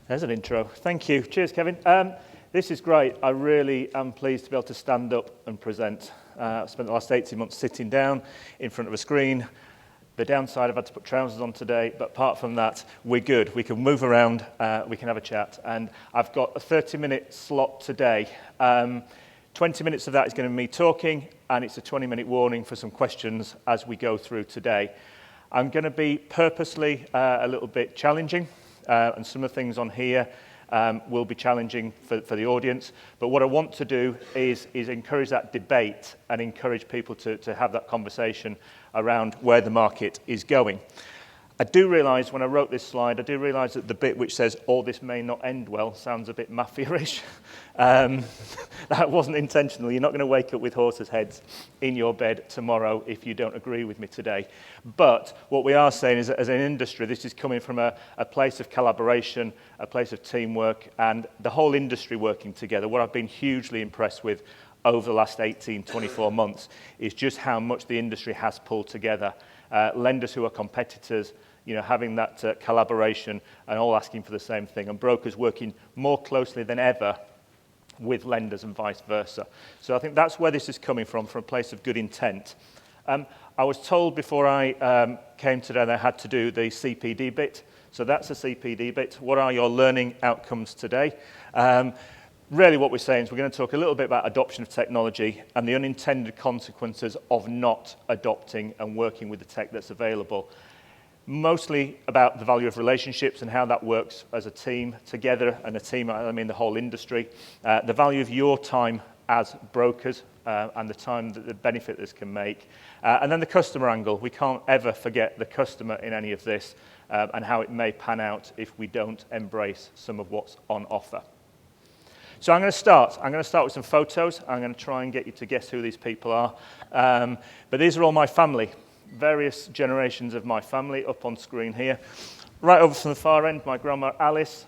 There's an intro. Thank you. Cheers, Kevin. This is great. I really am pleased to be able to stand up and present. I've spent the last 18 months sitting down in front of a screen. The downside, I've had to put trousers on today, but apart from that, we're good. We can move around, we can have a chat, and I've got a 30-minute slot today. 20 minutes of that is going to be me talking, and it's a 20-minute warning for some questions as we go through today. I'm going to be purposely a little bit challenging, and some of the things on here will be challenging for the audience. But what I want to do is encourage that debate and encourage people to have that conversation around where the market is going. I do realise when I wrote this slide, I do realise that the bit which says, "all this may not end well," sounds a bit mafia-ish. That wasn't intentional. You're not going to wake up with horses' heads in your bed tomorrow if you don't agree with me today. But what we are saying is that as an industry, this is coming from a place of collaboration, a place of teamwork, and the whole industry working together. What I've been hugely impressed with over the last 18, 24 months is just how much the industry has pulled together. Lenders who are competitors, having that collaboration and all asking for the same thing, and brokers working more closely than ever with lenders and vice versa. So I think that's where this is coming from a place of good intent. I was told before I came today that I had to do the CPD bit. So that's the CPD bit. What are your learning outcomes today? Really what we're saying is we're going to talk a little bit about adoption of technology and the unintended consequences of not adopting and working with the tech that's available. Mostly about the value of relationships and how that works as a team together, and a team, I mean the whole industry. The value of your time as brokers and the time that the benefit this can make. And then the customer angle. We can't ever forget the customer in any of this and how it may pan out if we don't embrace some of what's on offer. So I'm going to start with some photos. I'm going to try and get you to guess who these people are. But these are all my family, various generations of my family up on screen here. Right over from the far end, my grandma Alice,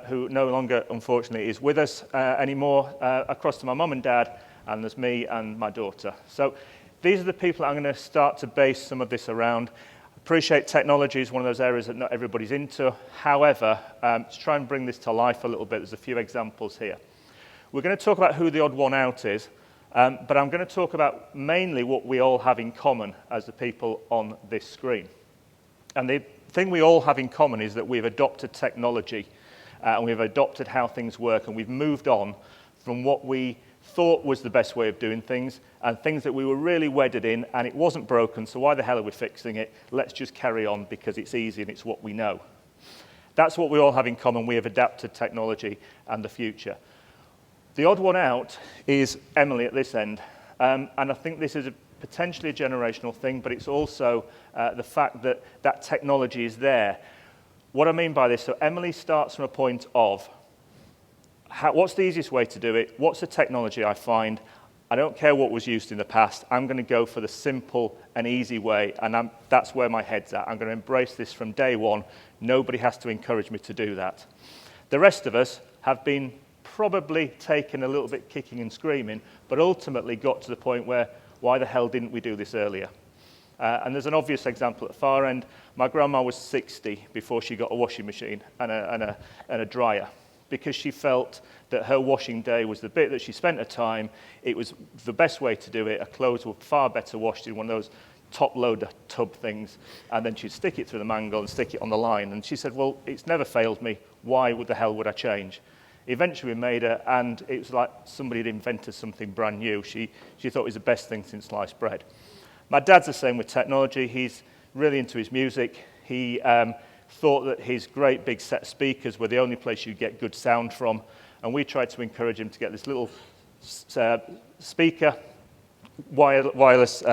who no longer, unfortunately, is with us anymore. Across to my mum and dad, and there's me and my daughter. So these are the people I'm going to start to base some of this around. Appreciate technology is one of those areas that not everybody's into. However, to try and bring this to life a little bit, there's a few examples here. We're going to talk about who the odd one out is, but I'm going to talk about mainly what we all have in common as the people on this screen. And the thing we all have in common is that we've adopted technology, and we've adopted how things work, and we've moved on from what we thought was the best way of doing things, and things that we were really wedded in, and it wasn't broken, so why the hell are we fixing it? Let's just carry on because it's easy and it's what we know. That's what we all have in common. We have adapted technology and the future. The odd one out is Emily at this end, and I think this is potentially a generational thing, but it's also the fact that that technology is there. What I mean by this, so Emily starts from a point of what's the easiest way to do it? What's the technology I find? I don't care what was used in the past. I'm going to go for the simple and easy way, and that's where my head's at. I'm going to embrace this from day one. Nobody has to encourage me to do that. The rest of us have been probably taken a little bit kicking and screaming, but ultimately got to the point where, why the hell didn't we do this earlier? And there's an obvious example at the far end. My grandma was 60 before she got a washing machine and a dryer, because she felt that her washing day was the bit that she spent her time. It was the best way to do it. Her clothes were far better washed in one of those top-loader tub things, and then she'd stick it through the mangle and stick it on the line. And she said, well, it's never failed me. Why the hell would I change? Eventually we made her, and it was like somebody had invented something brand new. She thought it was the best thing since sliced bread. My dad's the same with technology. He's really into his music. He thought that his great big set speakers were the only place you'd get good sound from, and we tried to encourage him to get this little speaker, wireless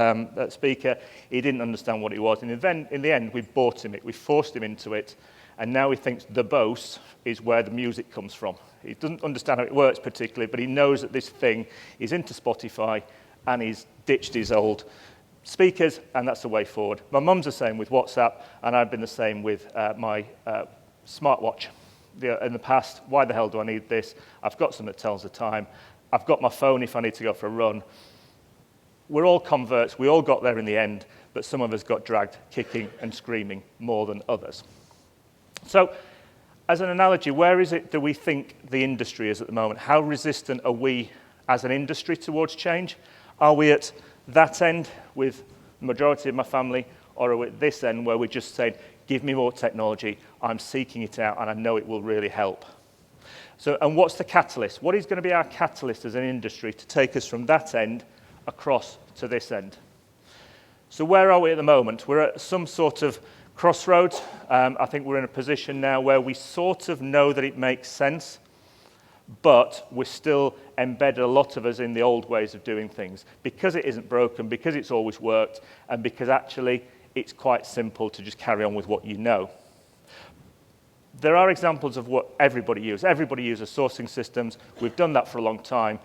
speaker. He didn't understand what it was, and in the end we bought him it. We forced him into it, and now he thinks the Bose is where the music comes from. He doesn't understand how it works particularly, but he knows that this thing is into Spotify, and he's ditched his old speakers, and that's the way forward. My mum's the same with WhatsApp, and I've been the same with my smartwatch. In the past, why the hell do I need this? I've got something that tells the time. I've got my phone if I need to go for a run. we're all converts, we all got there in the end, but some of us got dragged kicking and screaming more than others. So, as an analogy, where is it that we think the industry is at the moment? How resistant are we as an industry towards change? Are we at that end with the majority of my family, or are we at this end where we're just saying, give me more technology, I'm seeking it out, and I know it will really help? So, and what's the catalyst? What is going to be our catalyst as an industry to take us from that end across to this end? So where are we at the moment? We're at some sort of crossroads. I think we're in a position now where we sort of know that it makes sense, but we're still embedded, a lot of us, in the old ways of doing things because it isn't broken, because it's always worked, and because actually it's quite simple to just carry on with what you know. There are examples of what everybody uses. Everybody uses sourcing systems. We've done that for a long time.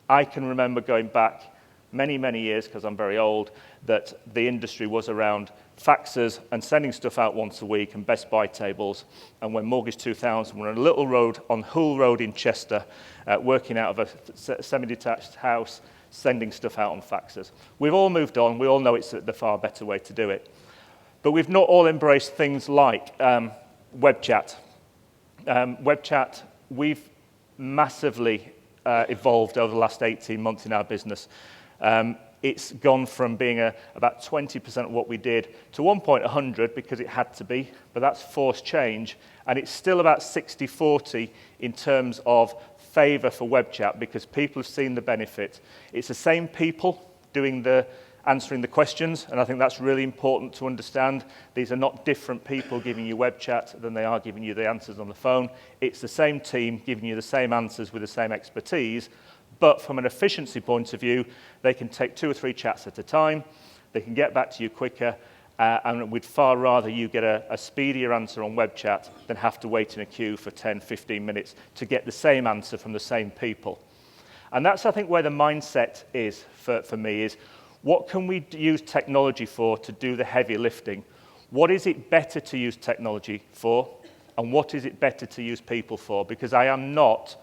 I can remember going back many, many years, because I'm very old, that the industry was around faxes and sending stuff out once a week and Best Buy tables. And when Mortgage 2000, we're on a little road on Hull Road in Chester, working out of a semi-detached house, sending stuff out on faxes. We've all moved on. We all know it's the far better way to do it. But we've not all embraced things like web chat. Web chat, we've massively evolved over the last 18 months in our business. It's gone from being about 20% of what we did to one point 100 because it had to be, but that's forced change. And it's still about 60-40 in terms of favour for web chat because people have seen the benefit. It's the same people doing answering the questions, and I think that's really important to understand. These are not different people giving you web chat than they are giving you the answers on the phone. It's the same team giving you the same answers with the same expertise, but from an efficiency point of view, they can take 2 or 3 chats at a time, they can get back to you quicker, and we'd far rather you get a speedier answer on web chat than have to wait in a queue for 10, 15 minutes to get the same answer from the same people. And that's, I think, where the mindset is for me, is what can we use technology for to do the heavy lifting? What is it better to use technology for? And what is it better to use people for? Because I am not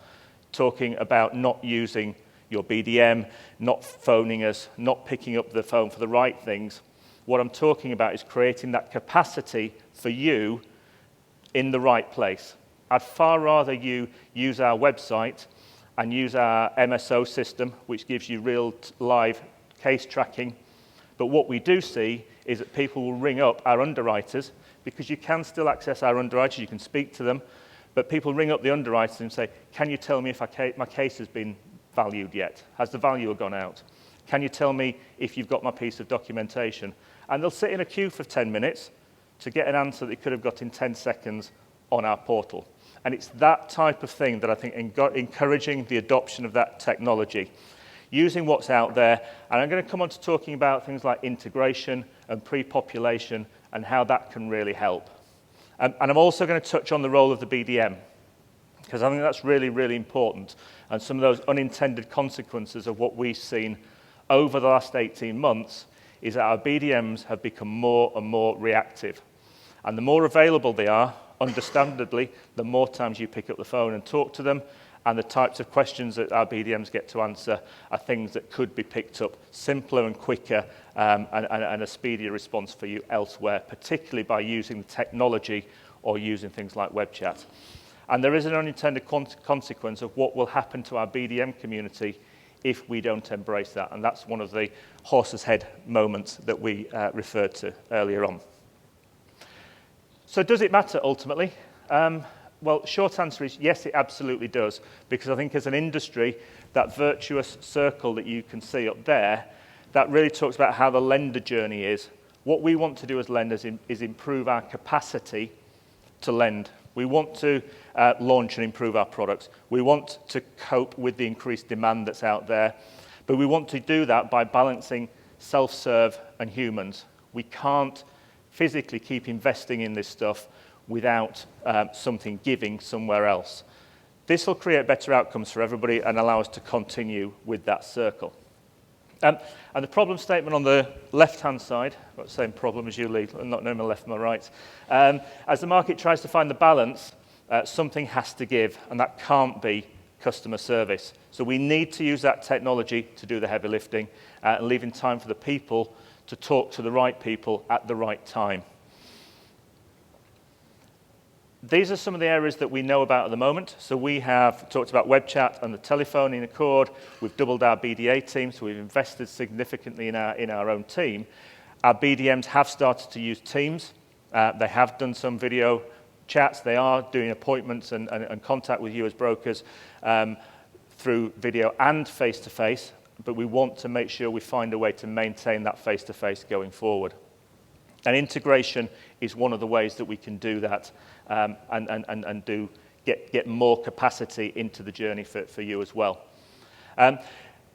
talking about not using your BDM, not phoning us, not picking up the phone for the right things. What I'm talking about is creating that capacity for you in the right place. I'd far rather you use our website and use our MSO system, which gives you real live case tracking. But what we do see is that people will ring up our underwriters, because you can still access our underwriters, you can speak to them, but people ring up the underwriters and say, can you tell me if my case has been valued yet? Has the valuer gone out? Can you tell me if you've got my piece of documentation? And they'll sit in a queue for 10 minutes to get an answer they could have got in 10 seconds on our portal. And it's that type of thing that I think encouraging the adoption of that technology, using what's out there, and I'm going to come on to talking about things like integration and pre-population and how that can really help. And I'm also going to touch on the role of the BDM, because I think that's really, really important, and some of those unintended consequences of what we've seen over the last 18 months is that our BDMs have become more and more reactive. And the more available they are, understandably, the more times you pick up the phone and talk to them, and the types of questions that our BDMs get to answer are things that could be picked up simpler and quicker and a speedier response for you elsewhere, particularly by using the technology or using things like web chat. And there is an unintended consequence of what will happen to our BDM community if we don't embrace that. And that's one of the horse's head moments that we referred to earlier on. So does it matter ultimately? Well, short answer is yes, it absolutely does, because I think as an industry, that virtuous circle that you can see up there, that really talks about how the lender journey is. What we want to do as lenders is improve our capacity to lend. We want to launch and improve our products. We want to cope with the increased demand that's out there, but we want to do that by balancing self-serve and humans. We can't physically keep investing in this stuff without something giving somewhere else. This will create better outcomes for everybody and allow us to continue with that circle. And the problem statement on the left-hand side, I've got the same problem as you, Lee, I'm not knowing my left and my right. As the market tries to find the balance, something has to give, and that can't be customer service. So we need to use that technology to do the heavy lifting and leaving time for the people to talk to the right people at the right time. These are some of the areas that we know about at the moment. So we have talked about web chat and the telephone in Accord. We've doubled our BDA team, so we've invested significantly in our own team. Our BDMs have started to use Teams. They have done some video chats. They are doing appointments and contact with you as brokers through video and face-to-face, but we want to make sure we find a way to maintain that face-to-face going forward. And integration is one of the ways that we can do that and get more capacity into the journey for you as well.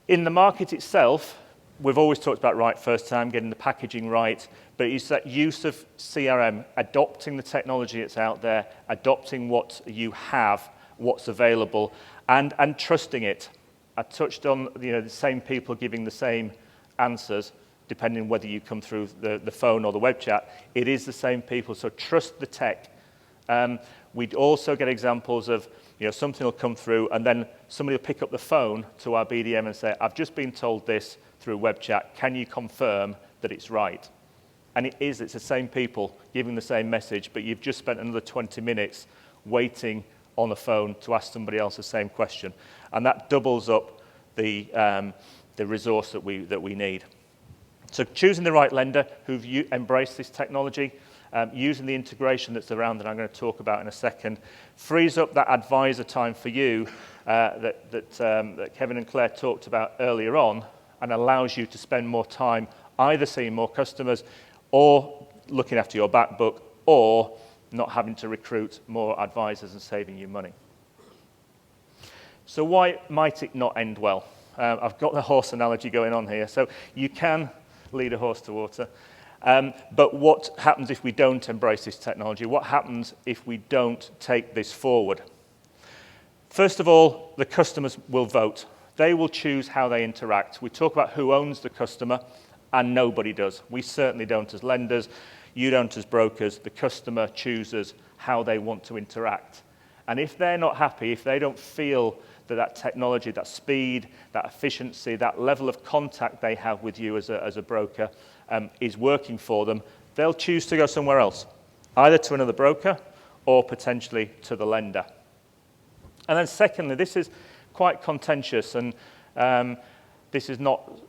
In the market itself, we've always talked about right first time, getting the packaging right, but it's that use of CRM, adopting the technology that's out there, adopting what you have, what's available, and trusting it. I touched on the same people giving the same answers, depending on whether you come through the phone or the web chat. It is the same people, so trust the tech. We'd also get examples of, something will come through and then somebody will pick up the phone to our BDM and say, I've just been told this through web chat. Can you confirm that it's right? And it's the same people giving the same message, but you've just spent another 20 minutes waiting on the phone to ask somebody else the same question. And that doubles up the resource that we need. So choosing the right lender who've embraced this technology, using the integration that's around that I'm going to talk about in a second, frees up that advisor time for you that Kevin and Claire talked about earlier on, and allows you to spend more time either seeing more customers or looking after your back book or not having to recruit more advisors and saving you money. So why might it not end well? I've got the horse analogy going on here. So you can lead a horse to water. But what happens if we don't embrace this technology? What happens if we don't take this forward? First of all, the customers will vote. They will choose how they interact. We talk about who owns the customer, and nobody does. We certainly don't as lenders. You don't as brokers. The customer chooses how they want to interact. And if they're not happy, if they don't feel that technology, that speed, that efficiency, that level of contact they have with you as a broker is working for them, they'll choose to go somewhere else, either to another broker or potentially to the lender. And then secondly, this is quite contentious, and this is not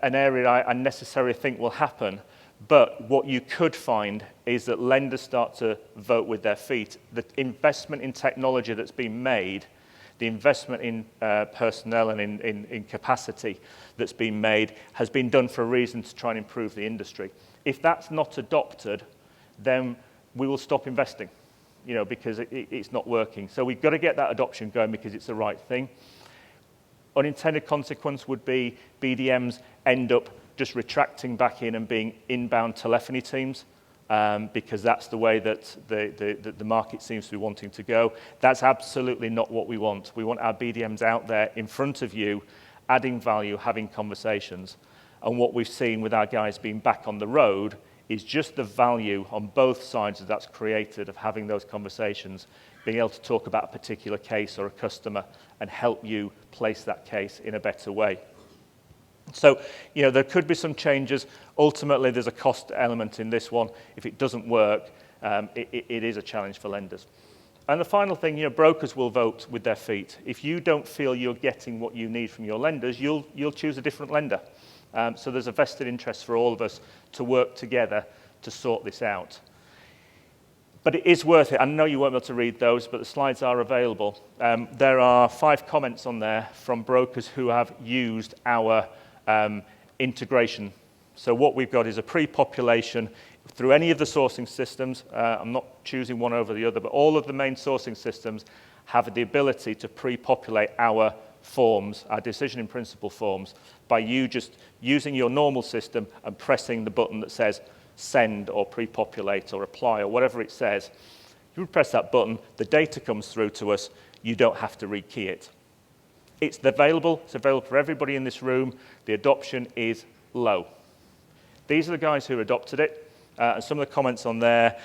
an area I necessarily think will happen, but what you could find is that lenders start to vote with their feet. The investment in technology that's been made, the investment in personnel and in capacity that's been made has been done for a reason to try and improve the industry. If that's not adopted, then we will stop investing, because it's not working. So we've got to get that adoption going because it's the right thing. Unintended consequence would be BDMs end up just retracting back in and being inbound telephony teams because that's the way that the market seems to be wanting to go. That's absolutely not what we want. We want our BDMs out there in front of you, adding value, having conversations. And what we've seen with our guys being back on the road is just the value on both sides that's created of having those conversations, being able to talk about a particular case or a customer and help you place that case in a better way. So, there could be some changes. Ultimately, there's a cost element in this one. If it doesn't work, it is a challenge for lenders. And the final thing, brokers will vote with their feet. If you don't feel you're getting what you need from your lenders, you'll choose a different lender. So there's a vested interest for all of us to work together to sort this out. But it is worth it. I know you won't be able to read those, but the slides are available. There are 5 comments on there from brokers who have used our integration. So what we've got is a pre-population through any of the sourcing systems. I'm not choosing one over the other, but all of the main sourcing systems have the ability to pre-populate our forms, our decision in principle forms, by you just using your normal system and pressing the button that says send or pre-populate or apply or whatever it says. You press that button, the data comes through to us, you don't have to rekey it. It's available for everybody in this room. The adoption is low. These are the guys who adopted it, and some of the comments on there,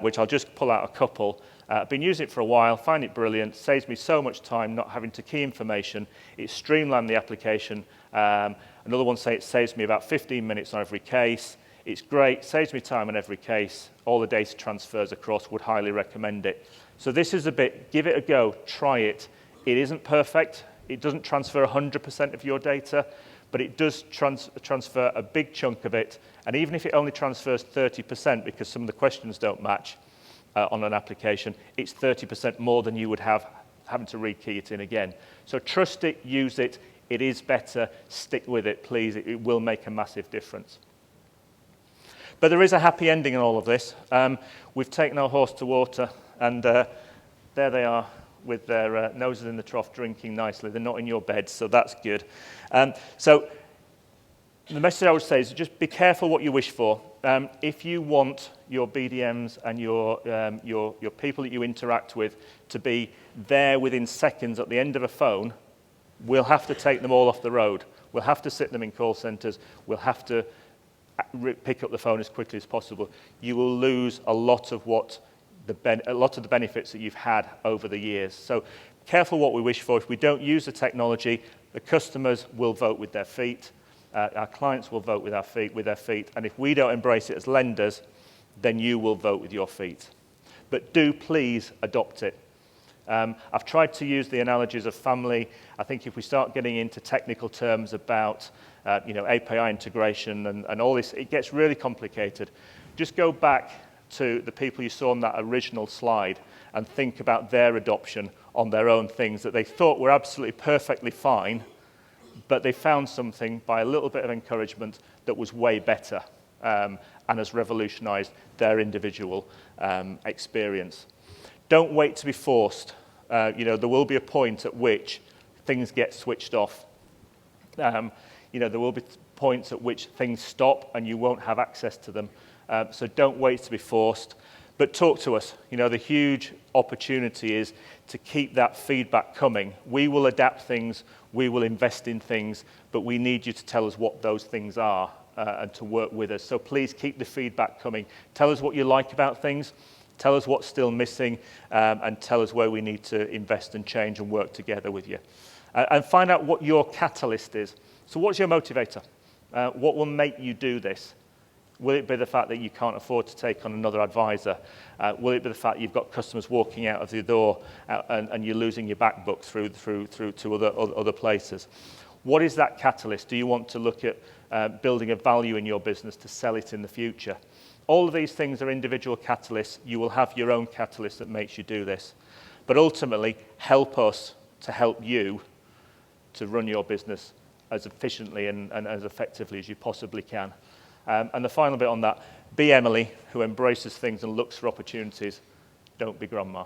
which I'll just pull out a couple. I've been using it for a while, find it brilliant, saves me so much time not having to key information. It's streamlined the application. Another one say it saves me about 15 minutes on every case. It's great, saves me time on every case. All the data transfers across, would highly recommend it. So this is a bit, give it a go, try it. It isn't perfect. It doesn't transfer 100% of your data, but it does transfer a big chunk of it. And even if it only transfers 30%, because some of the questions don't match on an application, it's 30% more than you would have having to rekey it in again. So trust it, use it. It is better. Stick with it, please. It will make a massive difference. But there is a happy ending in all of this. We've taken our horse to water, and there they are with their noses in the trough, drinking nicely. They're not in your bed, so that's good. So the message I would say is just be careful what you wish for. If you want your BDMs and your people that you interact with to be there within seconds at the end of a phone, we'll have to take them all off the road. We'll have to sit them in call centres. We'll have to pick up the phone as quickly as possible. You will lose a lot of the benefits that you've had over the years. So careful what we wish for. If we don't use the technology, the customers will vote with their feet. Our clients will vote with their feet. And if we don't embrace it as lenders, then you will vote with your feet. But do please adopt it. I've tried to use the analogies of family. I think if we start getting into technical terms about API integration and all this, it gets really complicated. Just go back to the people you saw on that original slide and think about their adoption on their own things that they thought were absolutely perfectly fine, but they found something by a little bit of encouragement that was way better and has revolutionized their individual experience. Don't wait to be forced. There will be a point at which things get switched off. There will be points at which things stop and you won't have access to them. So don't wait to be forced, but talk to us. The huge opportunity is to keep that feedback coming. We will adapt things, we will invest in things, but we need you to tell us what those things are and to work with us. So please keep the feedback coming. Tell us what you like about things. Tell us what's still missing, and tell us where we need to invest and change and work together with you. And find out what your catalyst is. So what's your motivator? What will make you do this? Will it be the fact that you can't afford to take on another advisor? Will it be the fact that you've got customers walking out of the door and you're losing your back book through to other places? What is that catalyst? Do you want to look at building a value in your business to sell it in the future? All of these things are individual catalysts. You will have your own catalyst that makes you do this. But ultimately, help us to help you to run your business as efficiently and as effectively as you possibly can. And the final bit on that, be Emily, who embraces things and looks for opportunities. Don't be grandma.